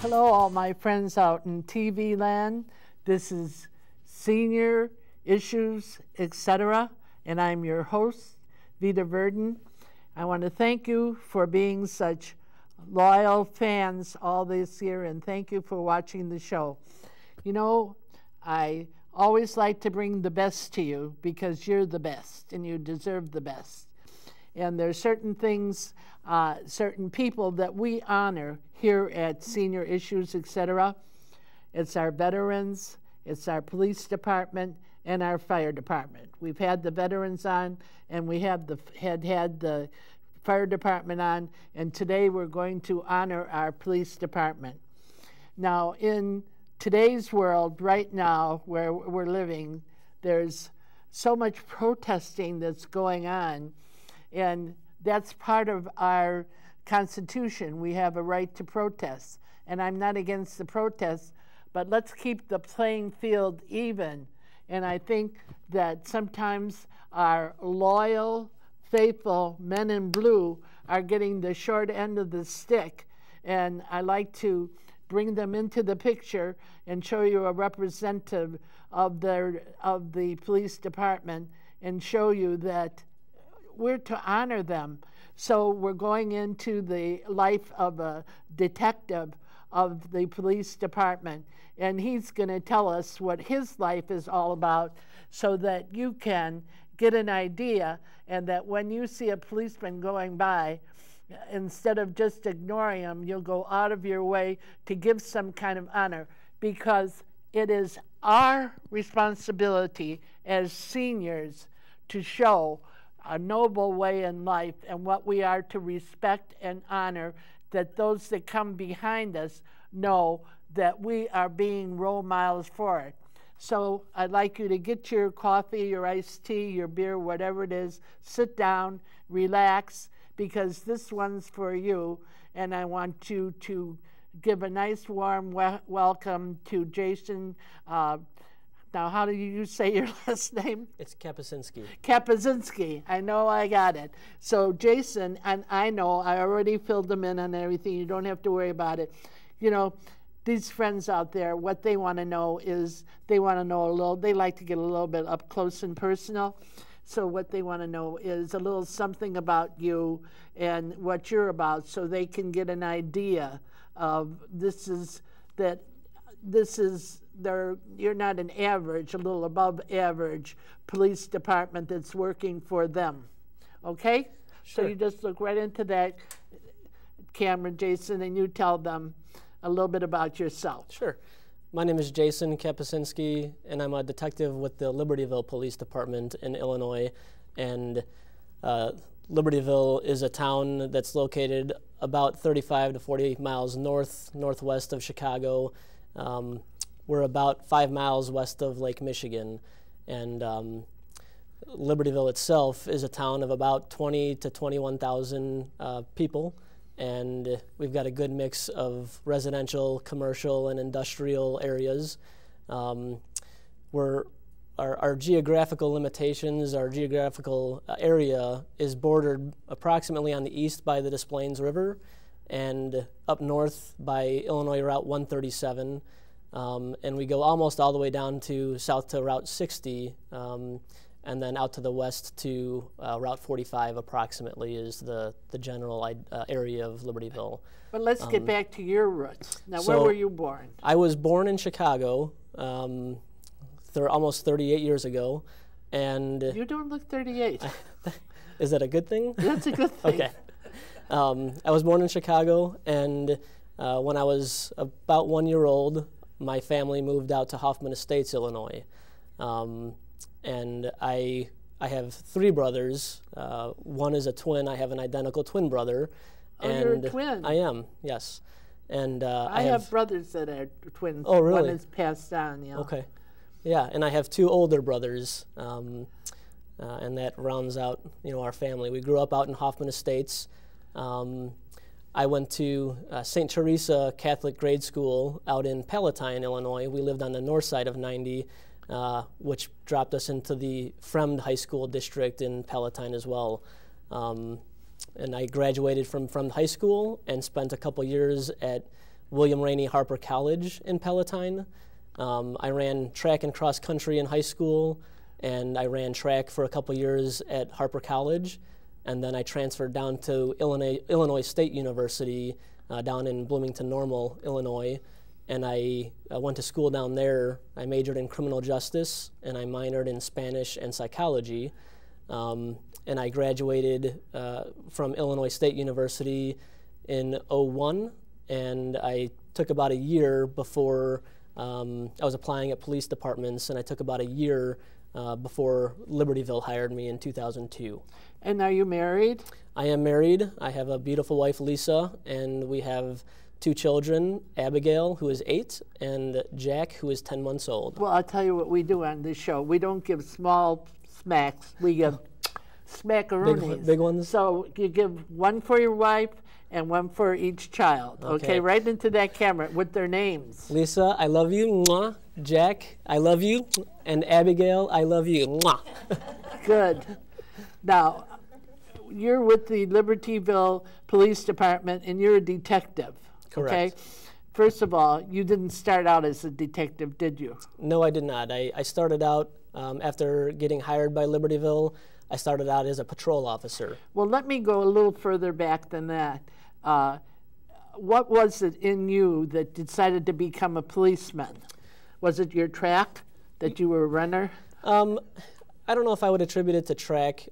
Hello, all my friends out in TV land. This is Senior Issues, etc., and I'm your host, Vita Verdon. I want to thank you for being such loyal fans all this year, and thank you for watching the show. You know, I always like to bring the best to you because you're the best and you deserve the best. And there's certain things, certain people that we honor here at Senior Issues, etc. It's our veterans, it's our police department, and our fire department. We've had the veterans on, and we have had the fire department on, and today we're going to honor our police department. Now, in today's world, right now, where we're living, there's so much protesting that's going on, and that's part of our Constitution. We have a right to protest, and I'm not against the protests, but let's keep the playing field even. And I think that sometimes our loyal, faithful men in blue are getting the short end of the stick, and I like to bring them into the picture and show you a representative of the police department and show you that we're to honor them. So we're going into the life of a detective of the police department, and he's going to tell us what his life is all about so that you can get an idea, and that when you see a policeman going by, instead of just ignoring him, you'll go out of your way to give some kind of honor, because it is our responsibility as seniors to show a noble way in life and what we are to respect and honor, that those that come behind us know that we are being role models for it. So I'd like you to get your coffee, your iced tea, your beer, whatever it is, sit down, relax, because this one's for you, and I want you to give a nice warm welcome to Jason. Now, how do you say your last name? It's Kapusinski. Kapusinski. I know I got it. So Jason, and I know I already filled them in on everything. You don't have to worry about it. You know, these friends out there, what they want to know is they want to know a little, they like to get a little bit up close and personal. So what they want to know is a little something about you and what you're about, so they can get an idea of you're not an average, a little above average police department that's working for them. Okay? Sure. So you just look right into that camera, Jason, and you tell them a little bit about yourself. Sure. My name is Jason Kapusinski, and I'm a detective with the Libertyville Police Department in Illinois. And Libertyville is a town that's located about 35 to 40 miles northwest of Chicago. We're about 5 miles west of Lake Michigan, and Libertyville itself is a town of about 20 to 21,000 people, and we've got a good mix of residential, commercial, and industrial areas. Our geographical limitations, our geographical area is bordered approximately on the east by the Des Plaines River, and up north by Illinois Route 137. And we go almost all the way down to south to Route 60, and then out to the west to Route 45 approximately is the general area of Libertyville. But let's get back to your roots. Now, where were you born? I was born in Chicago almost 38 years ago. And you don't look 38. Is that a good thing? That's a good thing. Okay. I was born in Chicago, and when I was about 1 year old, my family moved out to Hoffman Estates, Illinois. And I have 3 brothers. One is a twin. I have an identical twin brother. Oh, you're a twin? I am, yes. And I have brothers that are twins. Oh, really? One is passed on, yeah. Okay. Yeah, and I have 2 older brothers, and that rounds out, our family. We grew up out in Hoffman Estates. I went to St. Teresa Catholic Grade School out in Palatine, Illinois. We lived on the north side of 90, which dropped us into the Fremd High School district in Palatine as well. And I graduated from Fremd High School and spent a couple years at William Rainey Harper College in Palatine. I ran track and cross country in high school, and I ran track for a couple years at Harper College, and then I transferred down to Illinois State University down in Bloomington Normal, Illinois, and I went to school down there. I majored in criminal justice, and I minored in Spanish and psychology, and I graduated from Illinois State University in '01, and I took about a year before I was applying at police departments, and I took about a year before Libertyville hired me in 2002. And are you married? I am married. I have a beautiful wife, Lisa, and we have 2 children, Abigail, who is 8, and Jack, who is 10 months old. Well, I'll tell you what we do on this show. We don't give small smacks. We give smackaroonies. Big ones? So you give one for your wife and one for each child. Okay, right into that camera with their names. Lisa, I love you. Mwah. Jack, I love you. And Abigail, I love you. Mwah. Good. Now, you're with the Libertyville Police Department, and you're a detective. Correct. Okay? First of all, you didn't start out as a detective, did you? No, I did not. I started out, after getting hired by Libertyville, I started out as a patrol officer. Well, let me go a little further back than that. What was it in you that decided to become a policeman? Was it your track, that you were a runner? I don't know if I would attribute it to track.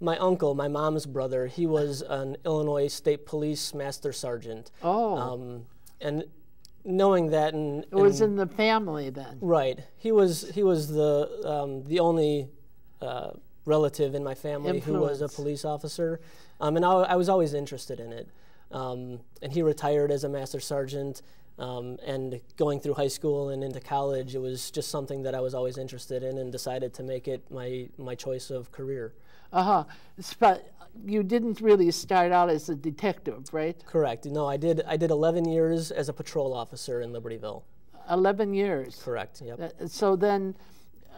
My uncle, my mom's brother, he was an Illinois State Police Master Sergeant. Oh. And knowing that, it was in the family then. Right. He was the only relative in my family who was a police officer, and I was always interested in it. And he retired as a Master Sergeant. And going through high school and into college, it was just something that I was always interested in, and decided to make it my choice of career. But you didn't really start out as a detective, right? Correct. No, I did 11 years as a patrol officer in Libertyville. 11 years? Correct, yep. So then,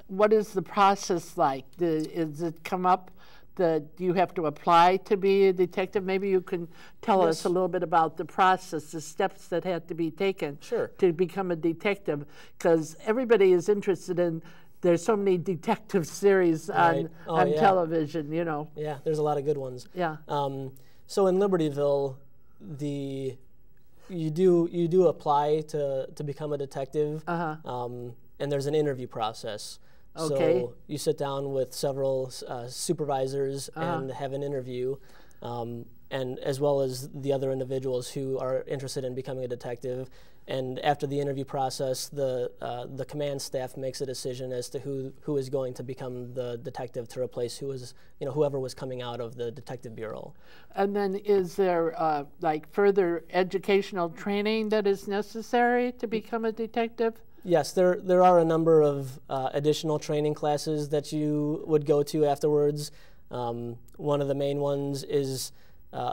what is the process like? Does it come up that you have to apply to be a detective? Maybe you can tell us a little bit about the process, the steps that had to be taken to become a detective, because everybody is interested in, there's so many detective series on television, you know. Yeah, there's a lot of good ones. Yeah. So in Libertyville, you do apply to become a detective, and there's an interview process. Okay. So you sit down with several supervisors and have an interview, and as well as the other individuals who are interested in becoming a detective. And after the interview process, the command staff makes a decision as to who is going to become the detective to replace whoever was coming out of the detective bureau. And then is there like further educational training that is necessary to become a detective? Yes, there are a number of additional training classes that you would go to afterwards. One of the main ones is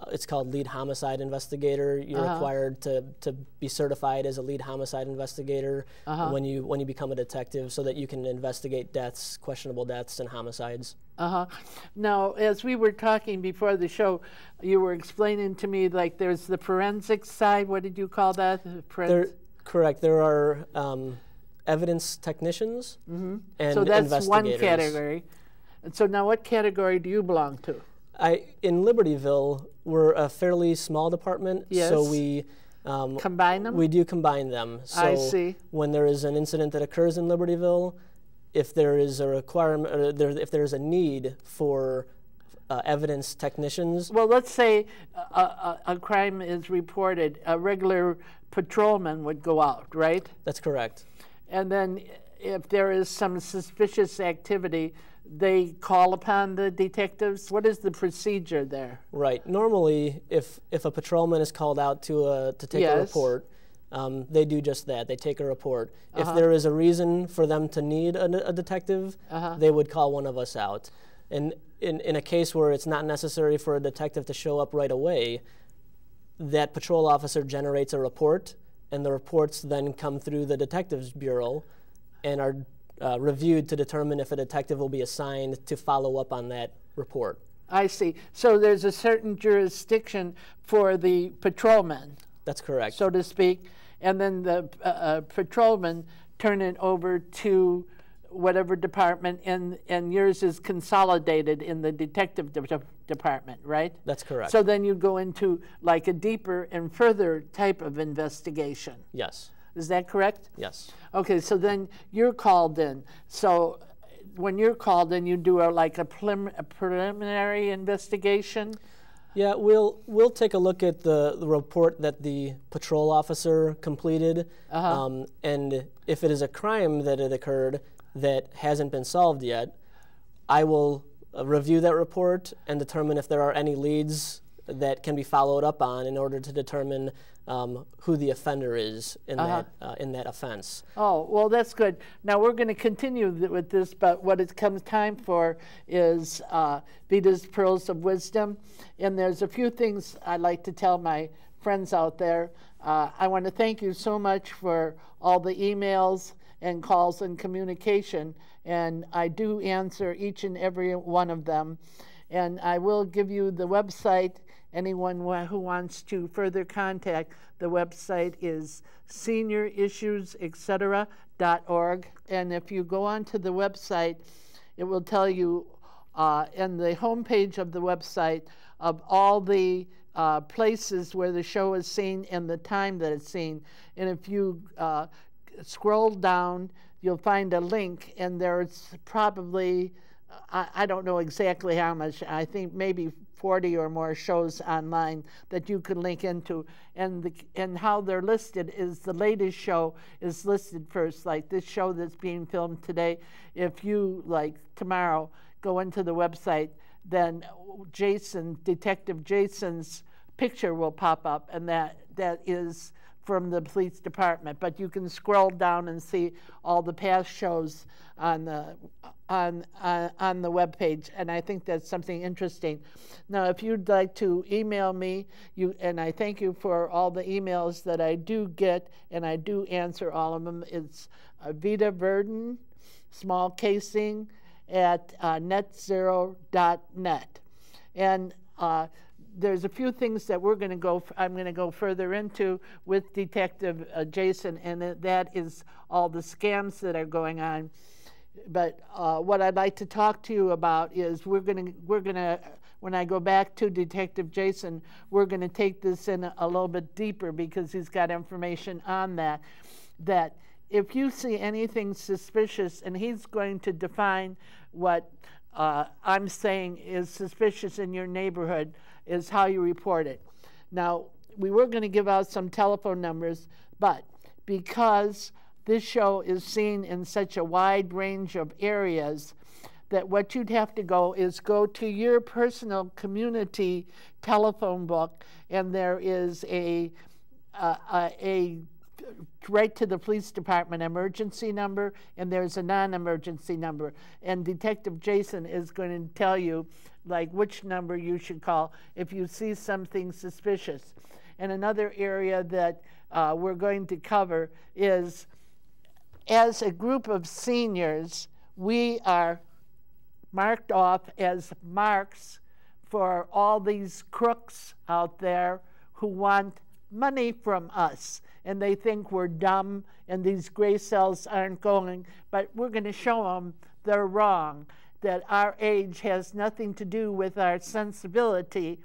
it's called lead homicide investigator. You're required to be certified as a lead homicide investigator when you become a detective, so that you can investigate deaths, questionable deaths, and homicides. Now, as we were talking before the show, you were explaining to me, like, there's the forensic side. What did you call that? Correct. There are evidence technicians and so that's investigators. One category. And so now, what category do you belong to? In Libertyville, we're a fairly small department, so we combine them? We do combine them. So I see. When there is an incident that occurs in Libertyville, if there is a requirement, if there is a need for evidence technicians. Well, let's say a crime is reported. A regular patrolman would go out, right? That's correct. And then if there is some suspicious activity, they call upon the detectives? What is the procedure there? Right. Normally, if a patrolman is called out to take a report, they do just that. They take a report. If there is a reason for them to need a detective, they would call one of us out. And in a case where it's not necessary for a detective to show up right away, that patrol officer generates a report, and the reports then come through the detectives bureau and are reviewed to determine if a detective will be assigned to follow up on that report. I see. So there's a certain jurisdiction for the patrolman. That's correct. So to speak, and then the patrolman turn it over to whatever department, and yours is consolidated in the detective department, right? That's correct. So then you go into like a deeper and further type of investigation. Yes. Is that correct? Yes. Okay, so then you're called in. So when you're called in, you do a preliminary investigation? Yeah, we'll take a look at the report that the patrol officer completed, and if it is a crime that had occurred that hasn't been solved yet, I will review that report and determine if there are any leads that can be followed up on in order to determine who the offender is in that offense. Oh, well, that's good. Now we're going to continue with this, but what it comes time for is Vita's Pearls of Wisdom, and there's a few things I'd like to tell my friends out there. I want to thank you so much for all the emails and calls and communication, and I do answer each and every one of them, and I will give you the website. Anyone who wants to further contact, the website is seniorissuesetc.org. And if you go onto the website, it will tell you in the homepage of the website of all the places where the show is seen and the time that it's seen. And if you scroll down, you'll find a link, and there's probably, I don't know exactly how much, I think maybe 40 or more shows online that you can link into, and how they're listed is the latest show is listed first, like this show that's being filmed today. If you, like tomorrow, go into the website, then Detective Jason's picture will pop up, and that is from the police department. But you can scroll down and see all the past shows on the web page, and I think that's something interesting. Now, if you'd like to email me, and I thank you for all the emails that I do get, and I do answer all of them. It's Vita Verdon, small casing, at netzero.net. And there's a few things that I'm going to go further into with Detective Jason, and that is all the scams that are going on. But what I'd like to talk to you about is we're gonna when I go back to Detective Jason, we're gonna take this in a little bit deeper, because he's got information on that if you see anything suspicious, and he's going to define what I'm saying is suspicious in your neighborhood, is how you report it. Now, we were going to give out some telephone numbers, but because this show is seen in such a wide range of areas, that what you'd have to go to your personal community telephone book, and there is a right to the police department emergency number, and there's a non-emergency number. And Detective Jason is going to tell you like which number you should call if you see something suspicious. And another area that we're going to cover is, as a group of seniors, we are marked off as marks for all these crooks out there who want money from us, and they think we're dumb and these gray cells aren't going, but we're going to show them they're wrong, that our age has nothing to do with our sensibility.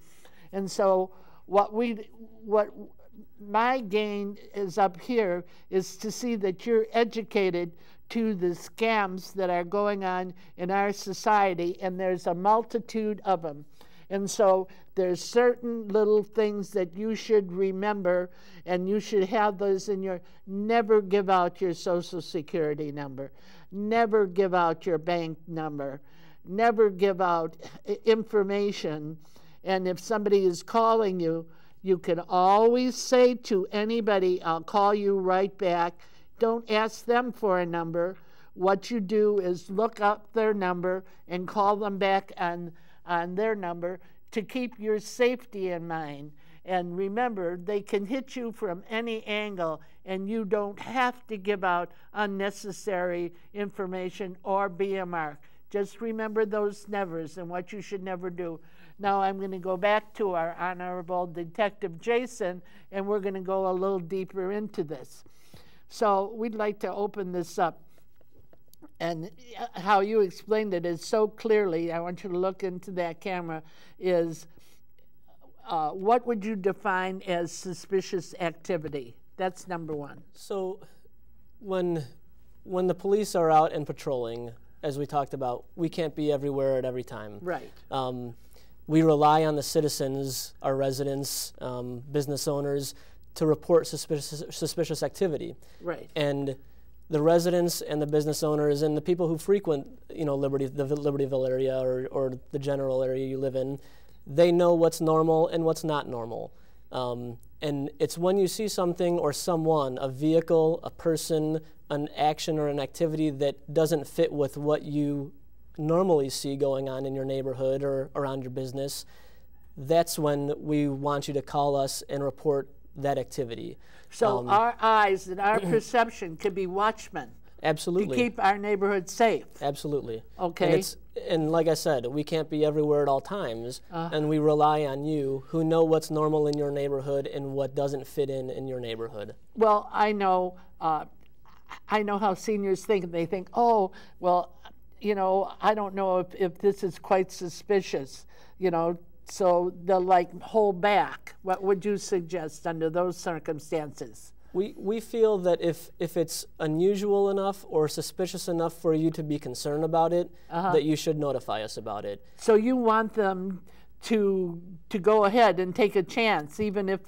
And so what my gain is up here is to see that you're educated to the scams that are going on in our society, and there's a multitude of them. And so there's certain little things that you should remember, and you should have those in your, never give out your Social Security number, never give out your bank number, never give out information. And if somebody is calling you, you can always say to anybody, I'll call you right back. Don't ask them for a number. What you do is look up their number and call them back on their number to keep your safety in mind. And remember, they can hit you from any angle, and you don't have to give out unnecessary information or be a mark. Just remember those nevers and what you should never do. Now I'm going to go back to our Honorable Detective Jason, and we're going to go a little deeper into this. So we'd like to open this up. And how you explained it is so clearly, I want you to look into that camera, is what would you define as suspicious activity? That's number one. So when the police are out and patrolling, as we talked about, we can't be everywhere at every time. Right. We rely on the citizens, our residents, business owners, to report suspicious activity. Right. And the residents and the business owners and the people who frequent, the Libertyville area or the general area you live in, they know what's normal and what's not normal. And it's when you see something or someone, a vehicle, a person, an action or an activity that doesn't fit with what you normally see going on in your neighborhood or around your business, that's when we want you to call us and report that activity. So our eyes and our perception could be watchmen. Absolutely. To keep our neighborhood safe. Absolutely. Okay. And like I said, we can't be everywhere at all times, and we rely on you who know what's normal in your neighborhood and what doesn't fit in your neighborhood. Well, I know how seniors think. They think, oh, well, I don't know if this is quite suspicious, so they'll hold back. What would you suggest under those circumstances? We feel that if it's unusual enough or suspicious enough for you to be concerned about it, that you should notify us about it. So you want them to go ahead and take a chance, even if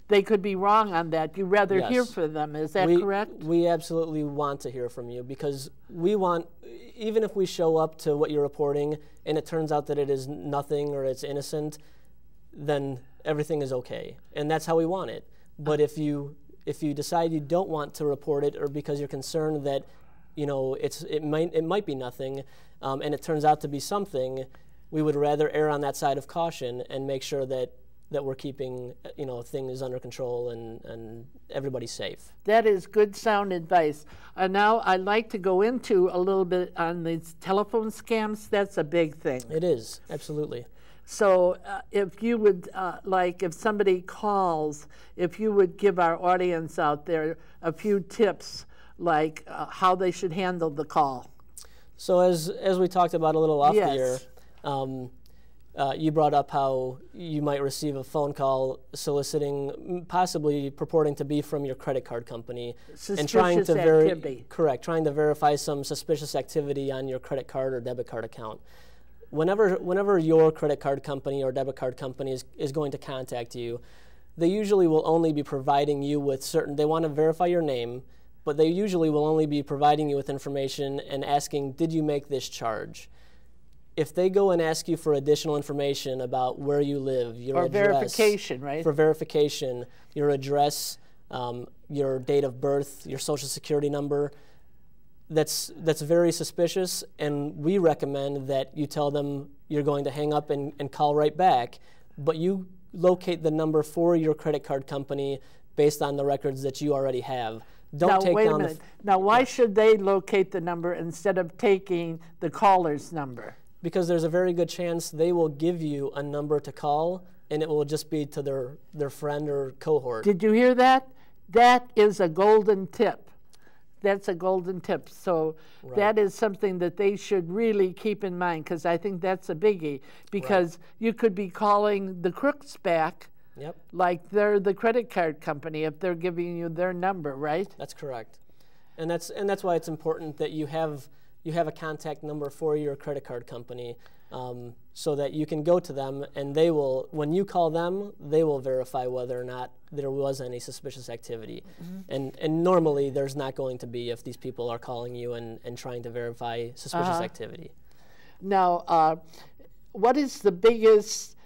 they could be wrong on that. You'd rather hear from them. Is that correct? We absolutely want to hear from you because we want, even if we show up to what you're reporting and it turns out that it is nothing or it's innocent, then everything is okay. And that's how we want it. But if you decide you don't want to report it, or because you're concerned that, it might be nothing, and it turns out to be something, we would rather err on that side of caution and make sure that we're keeping, things under control and everybody's safe. That is good, sound advice. Now I'd like to go into a little bit on these telephone scams. That's a big thing. It is, absolutely. So if you would, if somebody calls, if you would give our audience out there a few tips, how they should handle the call. So as we talked about a little off the air, you brought up how you might receive a phone call soliciting, possibly purporting to be from your credit card company. Suspicious activity. Correct, trying to verify some suspicious activity on your credit card or debit card account. Whenever your credit card company or debit card company is going to contact you, they usually will only be providing you with they want to verify your name, but they usually will only be providing you with information and asking, did you make this charge? If they go and ask you for additional information about where you live, your address. Or verification, right? For verification, your address, your date of birth, your social security number, that's very suspicious, and we recommend that you tell them you're going to hang up and call right back, but you locate the number for your credit card company based on the records that you already have. Now, wait a minute. Now, why should they locate the number instead of taking the caller's number? Because there's a very good chance they will give you a number to call, and it will just be to their friend or cohort. Did you hear that? That is a golden tip. That's a golden tip. So that is something that they should really keep in mind, because I think that's a biggie. Because you could be calling the crooks back, like they're the credit card company if they're giving you their number, right? That's correct, and that's why it's important that you have a contact number for your credit card company, so that you can go to them and they will, when you call them, they will verify whether or not there was any suspicious activity. And normally there's not going to be if these people are calling you and trying to verify suspicious activity. Now, what is the biggest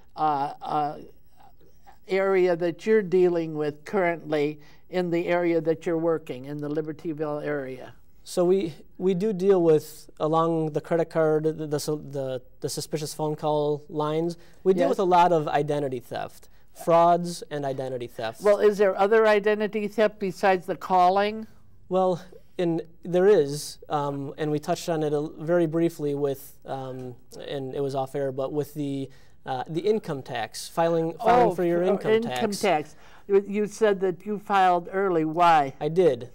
area that you're dealing with currently in the area that you're working, in the Libertyville area? So we do deal with, along the credit card, the suspicious phone call lines, we deal with a lot of identity theft, frauds and identity theft. Well, is there other identity theft besides the calling? Well, there is, and we touched on it very briefly with, and it was off air, but with the The income tax, filing for your income tax. Income tax. You said that you filed early. Why? I did,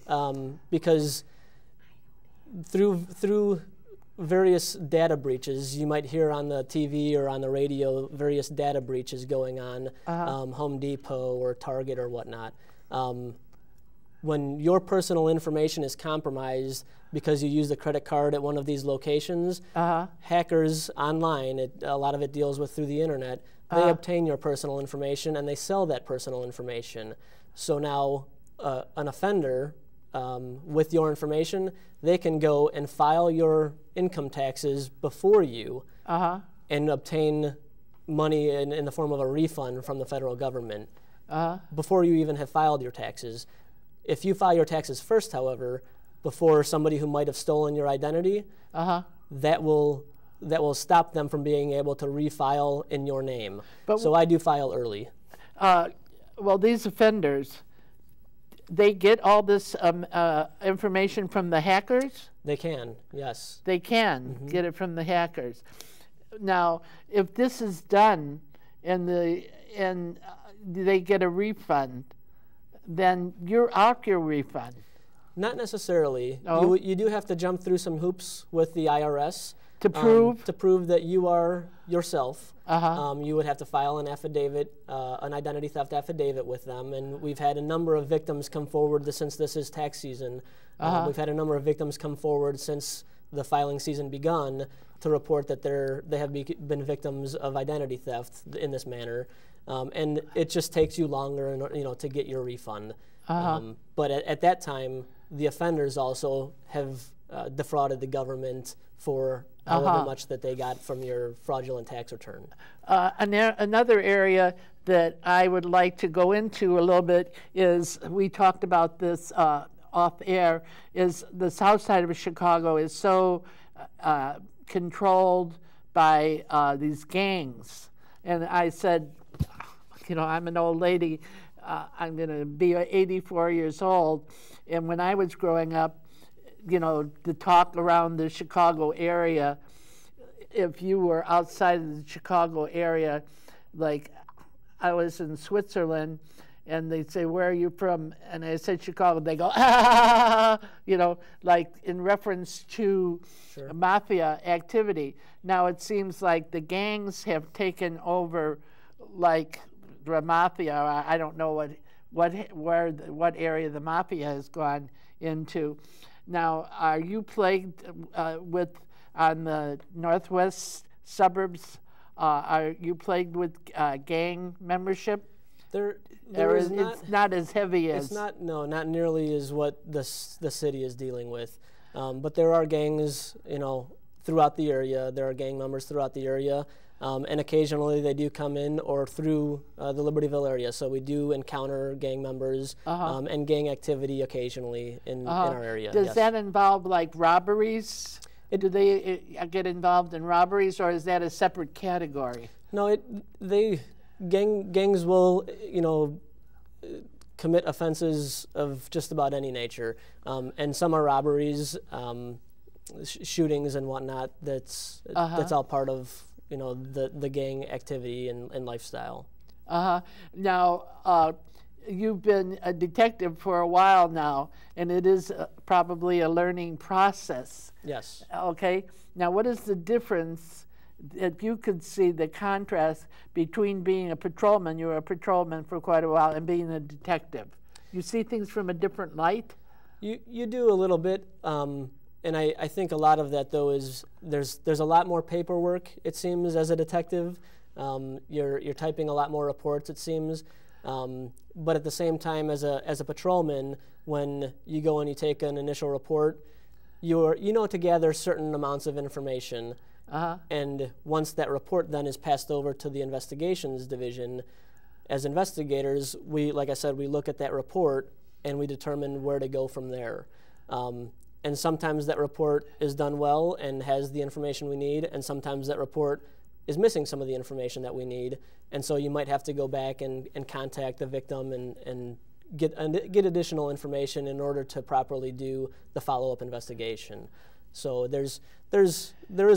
because through various data breaches, you might hear on the TV or on the radio various data breaches going on, Home Depot or Target or whatnot. When your personal information is compromised because you used a credit card at one of these locations, hackers online, a lot of it deals with through the internet, they obtain your personal information and they sell that personal information. So now an offender with your information, they can go and file your income taxes before you and obtain money in the form of a refund from the federal government before you even have filed your taxes. If you file your taxes first, however, before somebody who might have stolen your identity, that will stop them from being able to refile in your name. So I do file early. Well, these offenders, they get all this information from the hackers? They can, yes. They can get it from the hackers. Now, if this is done and they get a refund, then you're out your refund. Not necessarily. Oh. You do have to jump through some hoops with the IRS To prove? to prove that you are yourself. You would have to file an affidavit, an identity theft affidavit with them, and we've had a number of victims come forward since this is tax season. We've had a number of victims come forward since the filing season begun to report that they have been victims of identity theft in this manner, and it just takes you longer, to get your refund. But at that time, the offenders also have defrauded the government for however much that they got from your fraudulent tax return. Another area that I would like to go into a little bit is, we talked about this off air, is the south side of Chicago is so controlled by these gangs. And I said, I'm an old lady, I'm going to be 84 years old, and when I was growing up, the talk around the Chicago area, if you were outside of the Chicago area, like I was in Switzerland, and they'd say, "Where are you from?" And I said, "Chicago." They go, "Ah," like in reference to mafia activity. Now it seems like the gangs have taken over, like the mafia. I don't know what area the mafia has gone into. Now, are you plagued with, on the northwest suburbs, are you plagued with gang membership? It's not as heavy as... not nearly as what the city is dealing with. But there are gangs, throughout the area. There are gang members throughout the area. And occasionally they do come in or through the Libertyville area. So we do encounter gang members and gang activity occasionally in our area. Does that involve like robberies? Do they get involved in robberies, or is that a separate category? No, gangs will, commit offenses of just about any nature. And some are robberies, shootings and whatnot. That's all part of the gang activity and lifestyle. Now, you've been a detective for a while now, and it is probably a learning process. Yes. Okay. Now, what is the difference, if you could see the contrast between being a patrolman, you were a patrolman for quite a while, and being a detective? You see things from a different light? You do a little bit. And I think a lot of that, though, is there's a lot more paperwork, it seems, as a detective. You're typing a lot more reports, it seems. But at the same time, as a patrolman, when you go and you take an initial report, to gather certain amounts of information. And once that report then is passed over to the investigations division, as investigators, like I said, we look at that report and we determine where to go from there. And sometimes that report is done well and has the information we need, and sometimes that report is missing some of the information that we need. And so you might have to go back and contact the victim and get additional information in order to properly do the follow-up investigation. So there is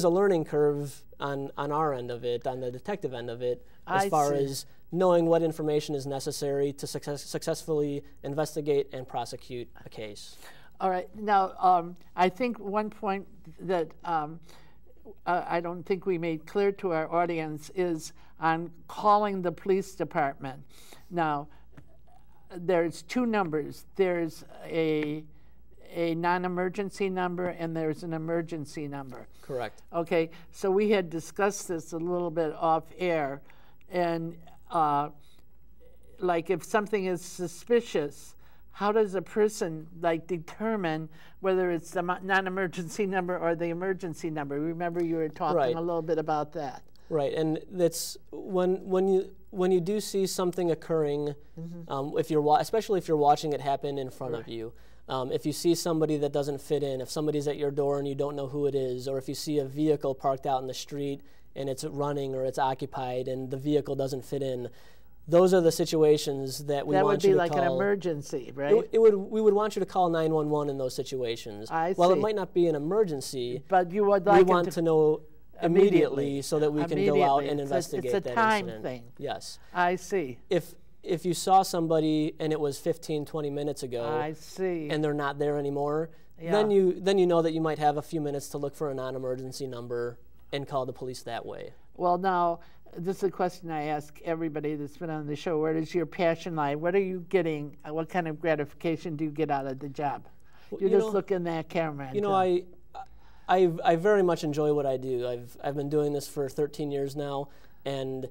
a learning curve on our end of it, on the detective end of it, as far as knowing what information is necessary to successfully investigate and prosecute a case. All right. Now, I think one point that I don't think we made clear to our audience is on calling the police department. Now, there's two numbers. There's a non-emergency number and there's an emergency number. Correct. Okay, so we had discussed this a little bit off air, and like if something is suspicious, how does a person like determine whether it's the non-emergency number or the emergency number? Remember you were talking a little bit about that. Right, and that's when you do see something occurring, especially if you're watching it happen in front of you. If you see somebody that doesn't fit in, if somebody's at your door and you don't know who it is, or if you see a vehicle parked out in the street and it's running or it's occupied and the vehicle doesn't fit in, those are the situations that we want you to call. That would be like an emergency, right? We would want you to call 911 in those situations. While it might not be an emergency, but you would like we want to know immediately so that we can go out and investigate that incident. It's a time thing. Yes. I see. If you saw somebody and it was 15, 20 minutes ago, I see, and they're not there anymore, then you know that you might have a few minutes to look for a non-emergency number and call the police that way. Well, now, this is a question I ask everybody that's been on the show. Where does your passion lie? What are you getting? What kind of gratification do you get out of the job? Well, you just look in that camera. You know, I very much enjoy what I do. I've been doing this for 13 years now, and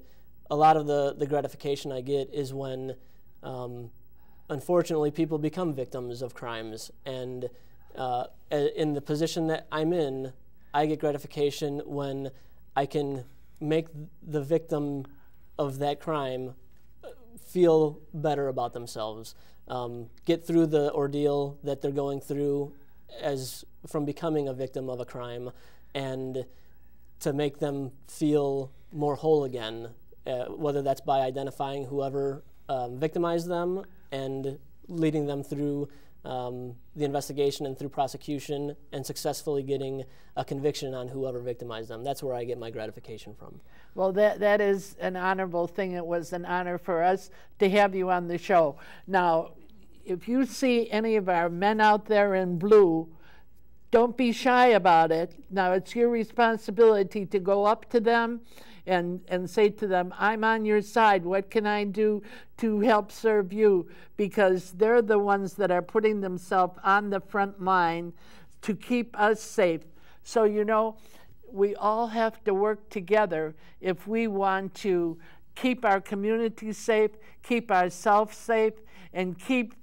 a lot of the gratification I get is when, unfortunately, people become victims of crimes. And in the position that I'm in, I get gratification when I can make the victim of that crime feel better about themselves, get through the ordeal that they're going through from becoming a victim of a crime, and to make them feel more whole again, whether that's by identifying whoever victimized them and leading them through the investigation and through prosecution and successfully getting a conviction on whoever victimized them. That's where I get my gratification from. Well, that is an honorable thing. It was an honor for us to have you on the show. Now, if you see any of our men out there in blue, don't be shy about it. Now, it's your responsibility to go up to them and say to them, I'm on your side. What can I do to help serve you? Because they're the ones that are putting themselves on the front line to keep us safe. So, you know, we all have to work together if we want to keep our community safe, keep ourselves safe, and keep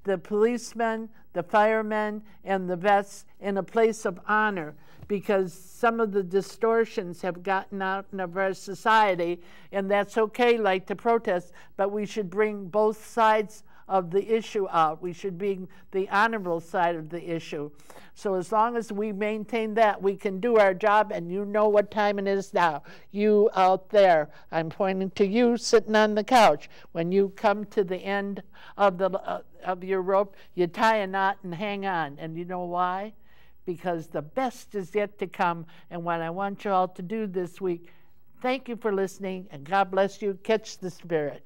the policemen, the firemen, and the vets in a place of honor, because some of the distortions have gotten out of our society, and that's okay, like to protest, but we should bring both sides of the issue out. We should bring the honorable side of the issue. So as long as we maintain that, we can do our job, and you know what time it is now. You out there, I'm pointing to you sitting on the couch. When you come to the end of your rope, you tie a knot and hang on. And you know why? Because the best is yet to come. And what I want you all to do this week, thank you for listening, and God bless you. Catch the spirit.